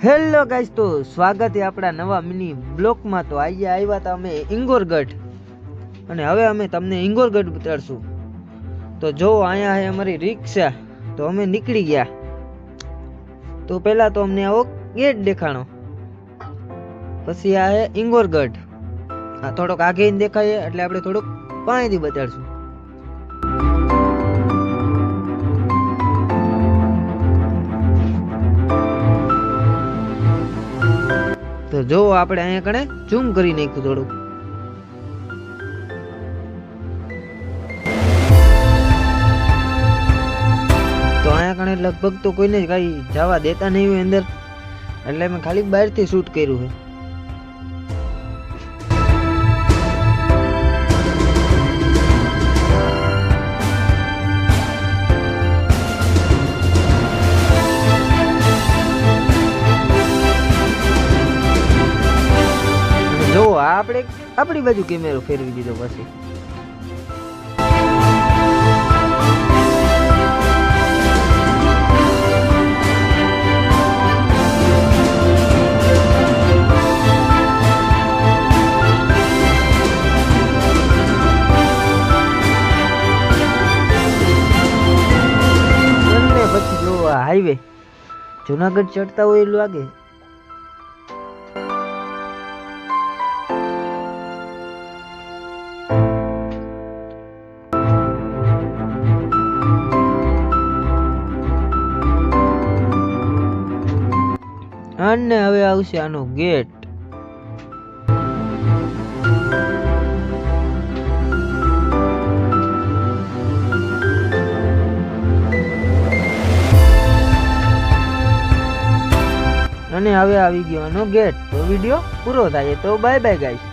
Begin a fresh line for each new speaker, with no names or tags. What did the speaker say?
Hello guys, તો સ્વાગત છે આપણા નવા મિની બ્લોકમાં। તો આજે આવ્યા હતા અમે ઇંગોરગઢ અને હવે અમે તમને ઇંગોરગઢ બતાડશું। તો જો અહીંયા છે અમારી રિક્ષા, તો અમે નીકળી ગયા। તો પહેલા તો અમને આવો ગેટ દેખાણો, પછી આ છે ઇંગોરગઢ। આ થોડોક આગે દેખાય એટલે આપણે થોડુંક પાણીથી બતાડશું। તો જો આપણે અહીંયા કણે ઝૂમ કરી નાખ્યું થોડું। તો અહીંયા કણે લગભગ તો કોઈને કઈ જવા દેતા નહીં હોય અંદર, એટલે મેં ખાલી બહારથી શૂટ કર્યું છે। જો આપણે આપણી બાજુ કેમેરો ફેરવી દીધો પછી। પછી જો હાઈવે જુનાગઢ ચડતા હોય એવું લાગે। અને હવે આવશે આનો ગેટ। અને હવે આવી ગયો આનો ગેટ। તો વિડિયો પૂરો થાય, તો બાય બાય ગાઈસ।